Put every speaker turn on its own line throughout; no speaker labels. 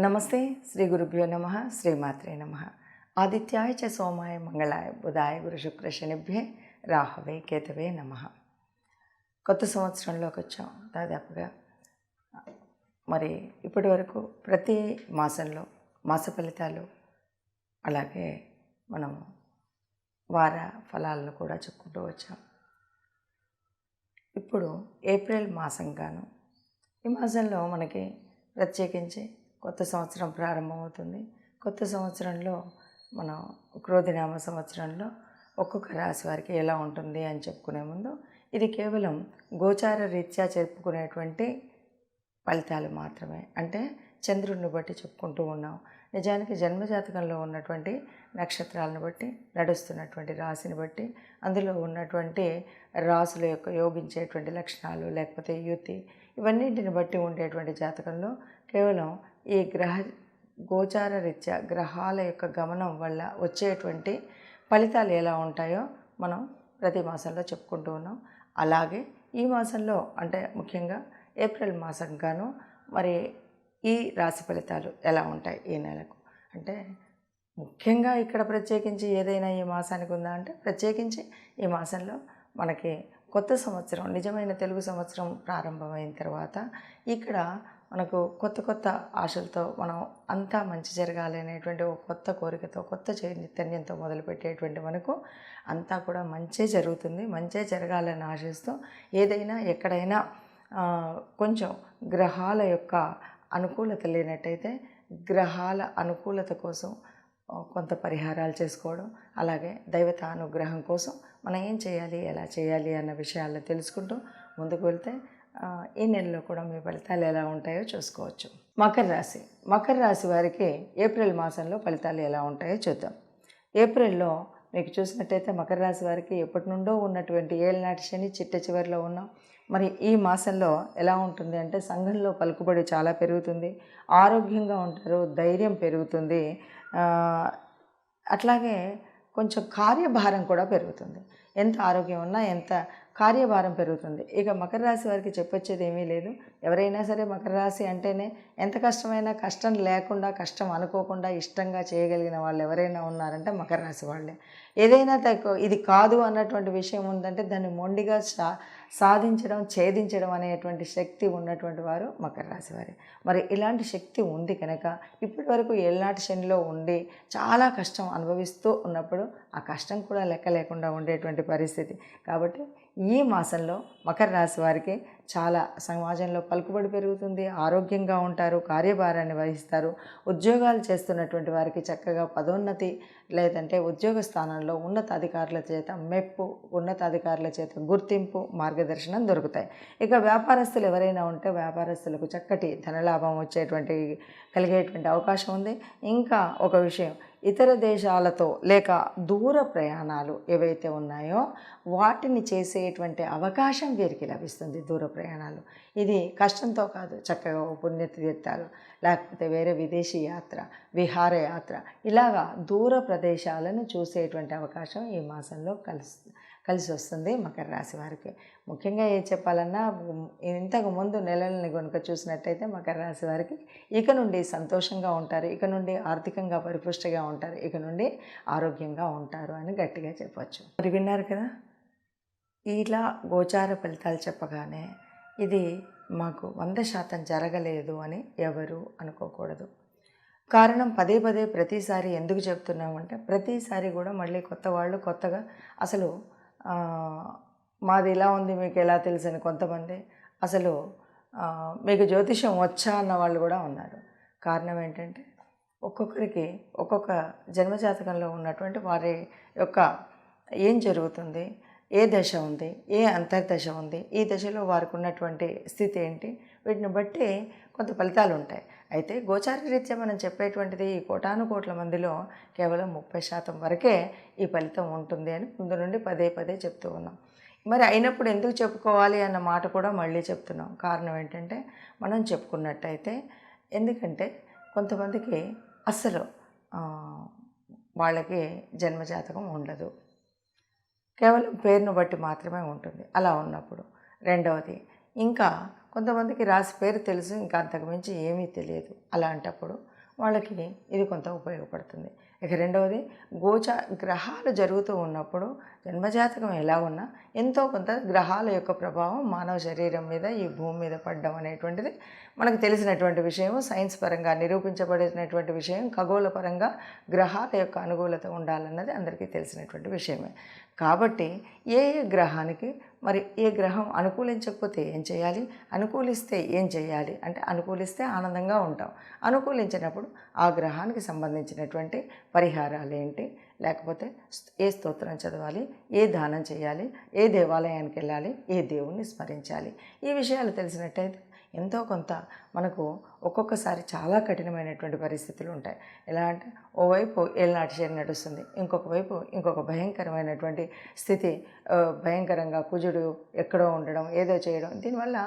నమస్తే. శ్రీ గురుభ్యో నమ. శ్రీమాత్రే నమ. ఆదిత్యాయ చ సోమాయ మంగళాయ బుధాయ గురు శుక్ర శనిభ్యే రాహవే కేతవే నమ. కొత్త సంవత్సరంలోకి వచ్చాం దాదాపుగా. మరి ఇప్పటి వరకు ప్రతి మాసంలో మాస ఫలితాలు, అలాగే మనం వార ఫలాలను కూడా చెప్పుకుంటూ వచ్చాం. ఇప్పుడు ఏప్రిల్ మాసంగాను, ఈ మాసంలో మనకి ప్రత్యేకించి కొత్త సంవత్సరం ప్రారంభమవుతుంది. కొత్త సంవత్సరంలో మనం క్రోధినామ సంవత్సరంలో ఒక్కొక్క రాశి వారికి ఎలా ఉంటుంది అని చెప్పుకునే ముందు, ఇది కేవలం గోచార రీత్యా చెప్పుకునేటువంటి ఫలితాలు మాత్రమే. అంటే చంద్రుడిని బట్టి చెప్పుకుంటూ ఉన్నాం. నిజానికి జన్మజాతకంలో ఉన్నటువంటి నక్షత్రాలను బట్టి, నడుస్తున్నటువంటి రాశిని బట్టి, అందులో ఉన్నటువంటి రాసుల యొక్క యోగించేటువంటి లక్షణాలు, లేకపోతే యుతి, ఇవన్నింటిని బట్టి ఉండేటువంటి జాతకంలో కేవలం ఈ గోచార రీత్యా గ్రహాల యొక్క గమనం వల్ల వచ్చేటువంటి ఫలితాలు ఎలా ఉంటాయో మనం ప్రతి మాసంలో చెప్పుకుంటూ ఉన్నాం. అలాగే ఈ మాసంలో, అంటే ముఖ్యంగా ఏప్రిల్ మాసంగాను మరి ఈ రాశి ఫలితాలు ఎలా ఉంటాయి ఈ నెలకు, అంటే ముఖ్యంగా ఇక్కడ ప్రత్యేకించి ఏదైనా ఈ మాసానికి ఉందా అంటే, ప్రత్యేకించి ఈ మాసంలో మనకి కొత్త సంవత్సరం, నిజమైన తెలుగు సంవత్సరం ప్రారంభమైన తర్వాత ఇక్కడ మనకు కొత్త కొత్త ఆశలతో మనం అంతా మంచి జరగాలి అనేటువంటి ఒక కొత్త కోరికతో, కొత్త చైతన్యంతో మొదలుపెట్టేటువంటి మనకు అంతా కూడా మంచే జరుగుతుంది. మంచే జరగాలని ఆశిస్తూ ఏదైనా ఎక్కడైనా కొంచెం గ్రహాల యొక్క అనుకూలత లేనట్టయితే గ్రహాల అనుకూలత కోసం కొంత పరిహారాలు చేసుకోవడం, అలాగే దైవత అనుగ్రహం కోసం మనం ఏం చేయాలి, ఎలా చేయాలి అన్న విషయాలను తెలుసుకుంటూ ముందుకు వెళ్తే ఈ నెలలో కూడా మీ ఫలితాలు ఎలా ఉంటాయో చూసుకోవచ్చు. మకర రాశి వారికి ఏప్రిల్ మాసంలో ఫలితాలు ఎలా ఉంటాయో చూద్దాం. ఏప్రిల్లో మీకు చూసినట్టయితే మకర రాశి వారికి ఎప్పటి నుండో ఉన్నటువంటి ఏళ్ళనాటి శని చిట్ట చివరిలో ఉన్నాం. మరి ఈ మాసంలో ఎలా ఉంటుంది అంటే, సంఘంలో పలుకుబడి చాలా పెరుగుతుంది, ఆరోగ్యంగా ఉంటారు, ధైర్యం పెరుగుతుంది, అట్లాగే కొంచెం కార్యభారం కూడా పెరుగుతుంది. ఎంత ఆరోగ్యం ఉన్నా ఎంత కార్యభారం పెరుగుతుంది. ఇక మకర రాశి వారికి చెప్పొచ్చేది ఏమీ లేదు. ఎవరైనా సరే మకర రాశి అంటేనే ఎంత కష్టమైనా కష్టం లేకుండా, కష్టం అనుకోకుండా ఇష్టంగా చేయగలిగిన వాళ్ళు ఎవరైనా ఉన్నారంటే మకర రాశి వాళ్ళే. ఏదైనా ఇది కాదు అన్నటువంటి విషయం ఉందంటే దాన్ని మొండిగా సాధించడం, ఛేదించడం అనేటువంటి శక్తి ఉన్నటువంటి వారు మకర రాశి వారే. మరి ఇలాంటి శక్తి ఉంది కనుక ఇప్పటి వరకు ఏళ్ళనాటి శనిలో ఉండి చాలా కష్టం అనుభవిస్తూ ఉన్నప్పుడు ఆ కష్టం కూడా లెక్క లేకుండా ఉండేటువంటి పరిస్థితి. కాబట్టి ఈ మాసంలో మకర రాశి వారికి చాలా సమాజంలో పలుకుబడి పెరుగుతుంది, ఆరోగ్యంగా ఉంటారు, కార్యభారాన్ని వహిస్తారు. ఉద్యోగాలు చేస్తున్నటువంటి వారికి చక్కగా పదోన్నతి, లేదంటే ఉద్యోగ స్థానంలో ఉన్నతాధికారుల చేత మెప్పు, ఉన్నతాధికారుల చేత గుర్తింపు, మార్గదర్శనం దొరుకుతాయి. ఇక వ్యాపారస్తులు ఎవరైనా ఉంటే వ్యాపారస్తులకు చక్కటి ధనలాభం కలిగేటువంటి అవకాశం ఉంది. ఇంకా ఒక విషయం, ఇతర దేశాలతో లేక దూర ప్రయాణాలు ఏవైతే ఉన్నాయో వాటిని చేసేటువంటి అవకాశం వీరికి లభిస్తుంది. దూర ప్రయాణాలు ఇది కష్టంతో కాదు, చక్కగా పుణ్యతీర్థాలు, లేకపోతే వేరే విదేశీ యాత్ర, విహారయాత్ర, ఇలాగా దూర ప్రదేశాలను చూసేటువంటి అవకాశం ఈ మాసంలో కలిసి వస్తుంది మకర రాశి వారికి. ముఖ్యంగా ఏం చెప్పాలన్నా, ఇంతకు ముందు నెలలని కనుక చూసినట్టయితే మకర రాశి వారికి ఇక నుండి సంతోషంగా ఉంటారు, ఇక నుండి ఆర్థికంగా పరిపుష్టిగా ఉంటారు, ఇక నుండి ఆరోగ్యంగా ఉంటారు అని గట్టిగా చెప్పవచ్చు. మరి విన్నారు కదా, ఇలా గోచార ఫలితాలు చెప్పగానే ఇది మాకు 100% జరగలేదు అని ఎవరు అనుకోకూడదు. కారణం పదే పదే ప్రతిసారి ఎందుకు చెప్తున్నామంటే, ప్రతిసారి కూడా మళ్ళీ కొత్త వాళ్ళు కొత్తగా అసలు మాది ఇలా ఉంది మీకు ఎలా తెలుసు అని కొంతమంది, అసలు మీకు జ్యోతిషం వచ్చా అన్న వాళ్ళు కూడా ఉన్నారు. కారణం ఏంటంటే, ఒక్కొక్కరికి ఒక్కొక్క జన్మజాతకంలో ఉన్నటువంటి వారి యొక్క ఏం జరుగుతుంది, ఏ దశ ఉంది, ఏ అంతర్దశ ఉంది, ఈ దశలో వారికి ఉన్నటువంటి స్థితి ఏంటి, వీటిని బట్టి కొంత ఫలితాలు ఉంటాయి. అయితే గోచార రీత్యా మనం చెప్పేటువంటిది ఈ కోటాను కోట్ల మందిలో కేవలం 30% వరకే ఈ ఫలితం ఉంటుంది అని ముందు నుండి పదే పదే చెప్తూ ఉన్నాం. మరి అయినప్పుడు ఎందుకు చెప్పుకోవాలి అన్న మాట కూడా మళ్ళీ చెప్తున్నాం. కారణం ఏంటంటే, మనం చెప్పుకున్నట్టయితే, ఎందుకంటే కొంతమందికి అస్సలు వాళ్ళకి జన్మజాతకం ఉండదు, కేవలం పేరును బట్టి మాత్రమే ఉంటుంది. అలా ఉన్నప్పుడు రెండవది, ఇంకా కొంతమందికి రాశి పేరు తెలుసు, ఇంకా అంతకుమించి ఏమీ తెలియదు. అలాంటప్పుడు వాళ్ళకి ఇది కొంత ఉపయోగపడుతుంది. ఇక రెండవది, గ్రహాలు జరుగుతూ ఉన్నప్పుడు జన్మజాతకం ఎలా ఉన్నా ఎంతో కొంత గ్రహాల యొక్క ప్రభావం మానవ శరీరం మీద, ఈ భూమి మీద పడడం అనేటువంటిది మనకు తెలిసినటువంటి విషయం, సైన్స్ పరంగా నిరూపించబడినటువంటి విషయం. ఖగోళ పరంగా గ్రహాల యొక్క అనుకూలత ఉండాలన్నది అందరికీ తెలిసినటువంటి విషయమే. కాబట్టి ఏ ఏ గ్రహానికి మరి ఏ గ్రహం అనుకూలించకపోతే ఏం చేయాలి, అనుకూలిస్తే ఏం చేయాలి అంటే, అనుకూలిస్తే ఆనందంగా ఉంటాం, అనుకూలించినప్పుడు ఆ గ్రహానికి సంబంధించినటువంటి పరిహారాలు ఏంటి, లేకపోతే ఏ స్తోత్రం చదవాలి, ఏ దానం చేయాలి, ఏ దేవాలయానికి వెళ్ళాలి, ఏ దేవుణ్ణి స్మరించాలి, ఈ విషయాలు తెలిసినట్టయితే ఎంతో కొంత మనకు ఒక్కొక్కసారి చాలా కఠినమైనటువంటి పరిస్థితులు ఉంటాయి. ఎలా అంటే, ఓవైపు ఏళ్ళనాటి శని నడుస్తుంది, ఇంకొక వైపు ఇంకొక భయంకరమైనటువంటి స్థితి, భయంకరంగా కుజుడు ఎక్కడో ఉండడం, ఏదో చేయడం. దీనివల్ల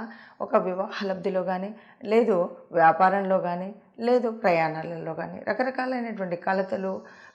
ఒక వివాహ లబ్ధిలో కానీ, లేదు వ్యాపారంలో కానీ, లేదు ప్రయాణాలలో కానీ రకరకాలైనటువంటి కలతలు,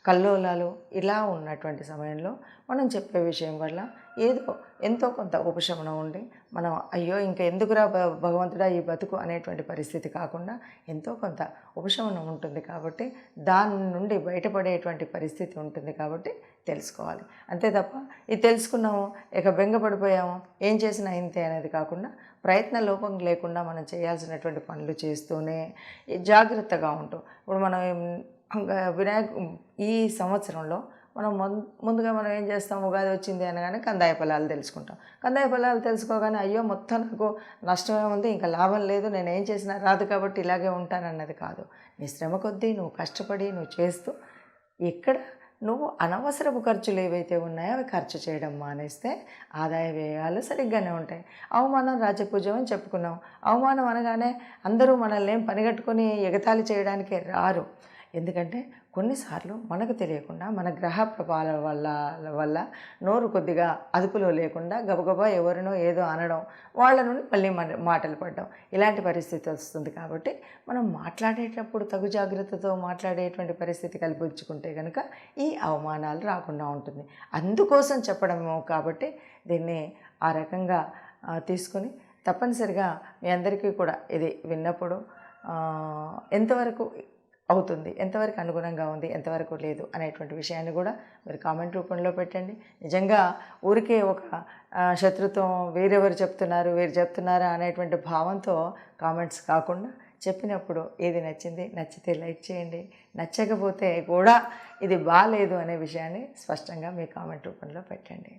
కల్లోలాలు ఇలా ఉన్నటువంటి సమయంలో మనం చెప్పే విషయం వల్ల ఏదో ఎంతో కొంత ఉపశమనం ఉండి, మనం అయ్యో ఇంకా ఎందుకురా భగవంతుడా ఈ బతుకు అనేటువంటి పరిస్థితి కాకుండా ఎంతో కొంత ఉపశమనం ఉంటుంది. కాబట్టి దాని నుండి బయటపడేటువంటి పరిస్థితి ఉంటుంది. కాబట్టి తెలుసుకోవాలి, అంతే తప్ప ఇది తెలుసుకున్నాము ఇక బెంగపడిపోయాము ఏం చేసినా ఇంతే అనేది కాకుండా, ప్రయత్న లోపం లేకుండా మనం చేయాల్సినటువంటి పనులు చేస్తూనే జాగ్రత్తగా ఉంటాం. ఇప్పుడు మనం ఈ సంవత్సరంలో మనం ముందుగా మనం ఏం చేస్తాం, ఉగాది వచ్చింది అనగానే కందాయ ఫలాలు తెలుసుకుంటాం. కందాయ ఫలాలు తెలుసుకోగానే అయ్యో మొత్తం నాకు నష్టమే ఉంది, ఇంకా లాభం లేదు, నేను ఏం చేసినా రాదు కాబట్టి ఇలాగే ఉంటానన్నది కాదు. నీ శ్రమ కొద్దీ నువ్వు కష్టపడి నువ్వు చేస్తూ, ఇక్కడ నువ్వు అనవసరపు ఖర్చులు ఏవైతే ఉన్నాయో అవి ఖర్చు చేయడం మానేస్తే ఆదాయ వ్యయాలు సరిగ్గానే ఉంటాయి. అవమానం రాజపూజ్యం అని చెప్పుకున్నాం. అవమానం అనగానే అందరూ మనల్ని ఏం పనిగట్టుకొని ఎగతాళి చేయడానికే రారు. ఎందుకంటే కొన్నిసార్లు మనకు తెలియకుండా మన గ్రహ ప్రభావాల వల్ల నోరు కొద్దిగా అదుపులో లేకుండా గబగబా ఎవరినో ఏదో అనడం, వాళ్ళ నుండి మళ్ళీ మాటలు పడడం, ఇలాంటి పరిస్థితి వస్తుంది. కాబట్టి మనం మాట్లాడేటప్పుడు తగు జాగ్రత్తతో మాట్లాడేటువంటి పరిస్థితి కల్పించుకుంటే కనుక ఈ అవమానాలు రాకుండా ఉంటుంది. అందుకోసం చెప్పడమేమో. కాబట్టి దీన్ని ఆ రకంగా తీసుకొని తప్పనిసరిగా మీ అందరికీ కూడా ఇది విన్నప్పుడు ఎంతవరకు అవుతుంది, ఎంతవరకు అనుగుణంగా ఉంది, ఎంతవరకు లేదు అనేటువంటి విషయాన్ని కూడా మీరు కామెంట్ రూపంలో పెట్టండి. నిజంగా ఊరికే ఒక శత్రుత్వం, వీరెవరు చెప్తున్నారు వీరు చెప్తున్నారా అనేటువంటి భావంతో కామెంట్స్ కాకుండా, చెప్పినప్పుడు ఏది నచ్చింది, నచ్చితే లైక్ చేయండి, నచ్చకపోతే కూడా ఇది బాలేదు అనే విషయాన్ని స్పష్టంగా మీ కామెంట్ రూపంలో పెట్టండి.